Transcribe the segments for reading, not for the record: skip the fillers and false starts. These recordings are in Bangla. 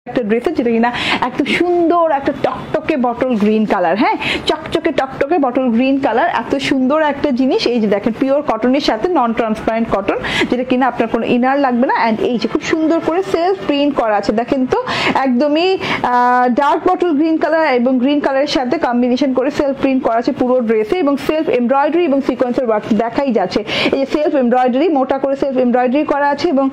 একটা ড্রেসের যেটা কিনা একদম সুন্দর একটা টকটকে বটল গ্রিন কালার, হ্যাঁ চকচকে টকটকে বটল গ্রিন কালার, এত সুন্দর একটা জিনিস। এই যে দেখেন পিওর কটনের সাথে নন ট্রান্সপারেন্ট কটন, যেটা কিনা আপনার কোনো ইনার লাগবে না। অ্যান্ড এই যে খুব সুন্দর করে সেলফ প্রিন্ট করা আছে, দেখেন তো একদমই ডার্ক বটল গ্রিন কালার এবং গ্রিন কালারের সাথে কম্বিনেশন করে সেলফ প্রিন্ট করা আছে পুরো ড্রেসে, এবং সেলফ এমব্রয়ডারি এবং সিকোয়েন্সের ওয়ার্ক দেখাই যাচ্ছে। এই যে সেলফ এমব্রয়ডারি, মোটা করে সেলফ এমব্রয়ডারি করা আছে এবং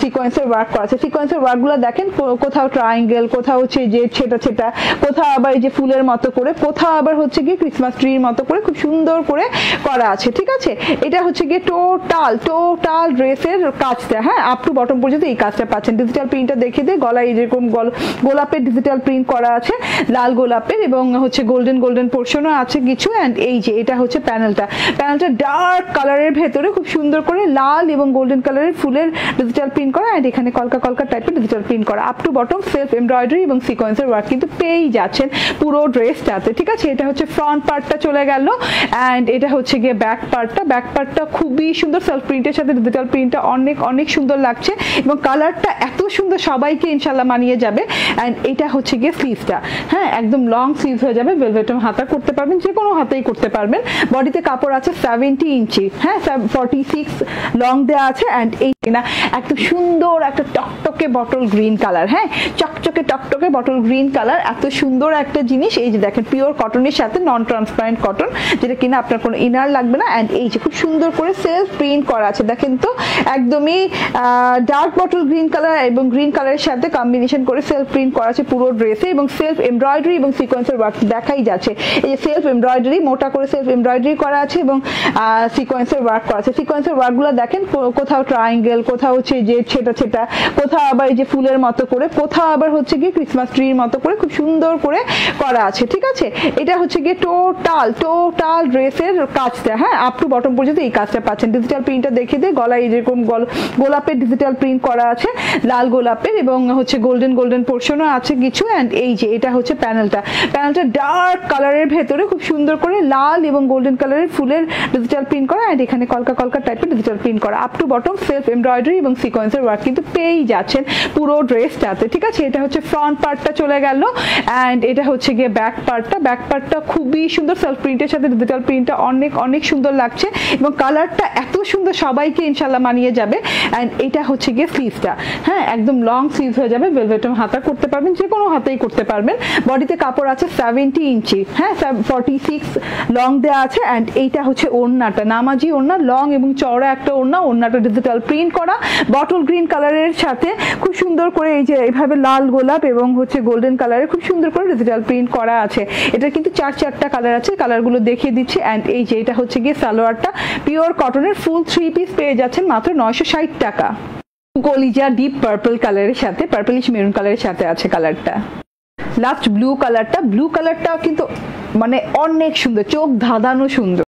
সিকোয়েন্সের ওয়ার্ক করা আছে। সিকোয়েন্সের ওয়ার্কগুলো দেখেন, কোথাও ট্রায়াঙ্গেল, কোথাও হচ্ছে যে ছেটা ছেটা, কোথাও আবার এই যে ফুলের মতো করে, কোথাও আবার হচ্ছে কি ক্রিসমাস ট্রির মতো করে খুব সুন্দর করে করা আছে, ঠিক আছে। এটা হচ্ছে গিয়ে টোটাল ড্রেসের কাজটা, হ্যাঁ আপ টু বটম পর্যন্ত এই কাজটা পাচ্ছেন। ডিজিটাল প্রিন্টটা দেখে দিয়ে গলায় এরকম গোলাপের ডিজিটাল প্রিন্ট করা আছে, লাল গোলাপের, এবং হচ্ছে গোল্ডেন পোর্শনও আছে কিছু। অ্যান্ড এই যে এটা হচ্ছে প্যানেলটা ডার্ক কালারের ভেতরে খুব সুন্দর করে লাল এবং গোল্ডেন কালারের ফুলের ডিজিটাল প্রিন্ট করা, অ্যান্ড এখানে কলকা টাইপের ডিজিটাল প্রিন্ট করা। Up to bottom self embroidery এবং সিকোয়েন্সের ওয়ার্ক কিন্তু পেয়েই যাচ্ছেন পুরো ড্রেসটাতে, ঠিক আছে। এটা হচ্ছে ফ্রন্ট পার্টটা চলে গেল, অ্যান্ড এটা হচ্ছে গিয়ে ব্যাক পার্টটা খুবই সুন্দর, সেলফ প্রিন্টের সাথে ডিজিটাল প্রিন্টটা অনেক সুন্দর লাগছে, এবং কালারটা এত সুন্দর সবাইকে ইনশাল্লাহ মানিয়ে যাবে। অ্যান্ড এটা হচ্ছে গিয়ে স্লিভসটা, হ্যাঁ একদম লং স্লিভস হয়ে যাবে, ভেলভেটম হাতা করতে পারবেন, যে কোনো হাতেই করতে পারবেন। বডিতে কাপড় আছে 70 ইঞ্চি, হ্যাঁ 46 লং দেওয়া আছে। অ্যান্ড এই না একদম সুন্দর একটা টকটকে বটল গ্রিন কালার, হ্যাঁ চকচকে টকটকে বটল গ্রিন কালার, এত সুন্দর একটা জিনিস। এই যে দেখেন পিওর কটনের সাথে নন ট্রান্সপারেন্ট কটন, যেটা কিনা আপনার কোনো ইনার লাগবে না। অ্যান্ড এই যে খুব সুন্দর করে সেলফ প্রিন্ট করা আছে, দেখেন তো একদমই ডার্ক বটল গ্রিন কালার এবং গ্রিন কালারের সাথে কম্বিনেশন করে সেলফ প্রিন্ট করা আছে পুরো ড্রেসে, এবং সেলফ এমব্রয়ডারি এবং সিকোয়েন্সের ওয়ার্ক দেখাই যাচ্ছে। এই যে সেলফ এমব্রয়ডারি, মোটা করে সেলফ এমব্রয়ডারি করা আছে এবং সিকোয়েন্সের ওয়ার্ক করা আছে। সিকোয়েন্সের ওয়ার্কগুলো দেখেন, কোথাও ট্রায়াঙ্গেল, কোথাও হচ্ছে যে ছেটা, কোথাও আবার এই যে ফুলের মতো করে, কোথাও আবার হচ্ছে গিয়ে ক্রিসমাস ট্রির মতো করে খুব সুন্দর করে করা আছে, ঠিক আছে। এটা হচ্ছে গিয়ে টোটাল ড্রেসের কাজটা, হ্যাঁ আপ টু বটম পর্যন্ত এই কাজটা পাচ্ছেন। ডিজিটাল প্রিন্টটা দেখে দিয়ে গলায় এরকম গোলাপের ডিজিটাল প্রিন্ট করা আছে, লাল গোলাপের, এবং হচ্ছে গোল্ডেন পোর্শনও আছে কিছু। অ্যান্ড এই যে এটা হচ্ছে প্যানেলটা ডার্ক কালারের ভেতরে খুব সুন্দর করে লাল এবং গোল্ডেন কালারের ফুলের ডিজিটাল প্রিন্ট করা, অ্যান্ড এখানে কলকা টাইপের ডিজিটাল প্রিন্ট করা। Up to bottom self embroidery এবং সিকোয়েন্সের ওয়ার্ক কিন্তু পেয়েই যাচ্ছেন পুরো ড্রেসটাতে, ঠিক আছে। এটা হচ্ছে ফ্রন্ট পার্টটা চলে গেল, অ্যান্ড এটা হচ্ছে গিয়ে ব্যাক পার্টটা খুবই সুন্দর, সেলফ প্রিন্টের সাথে ডিজিটাল প্রিন্টটা অনেক সুন্দর লাগছে, এবং কালারটা এত সুন্দর সবাইকে ইনশাল্লাহ মানিয়ে যাবে। অ্যান্ড এটা হচ্ছে গিয়ে স্লিভসটা, হ্যাঁ একদম লং স্লিভস হয়ে যাবে, ভেলভেটম হাতা করতে পারবেন, যে কোনো হাতেই করতে পারবেন। বডিতে কাপড় আছে 70 ইঞ্চি, হ্যাঁ 46 লং দেওয়া আছে। অ্যান্ড এইটা হচ্ছে ওড়নাটা, নামাজি ওড়না, লং এবং চওড়া একটা ওড়নাটা ডিজিটাল প্রিন্ট করা বটল গ্রিন কালারের সাথে খুব সুন্দর করে এই যে এইভাবে লাল গোলাপ এবং হচ্ছে গোল্ডেন কালারের খুব সুন্দর করে ডিজিটাল প্রিন্ট করা আছে। এটা কিন্তু চারটা কালার আছে, কালারগুলো দেখিয়ে দিচ্ছি। অ্যান্ড এই যে এটা হচ্ছে গিয়ে সালোয়ারটা পিওর কটনের ফুল 3 পিস পেয়ে যাচ্ছেন মাত্র 960 টাকা। কলিজা ডিপ পার্পল কালারের সাথে, পার্পলিশ মেরুন কালারের সাথে আছে কালারটা। লাস্ট ব্লু কালারটা কিন্তু মানে অনেক সুন্দর, চোখ ধাঁধানো সুন্দর।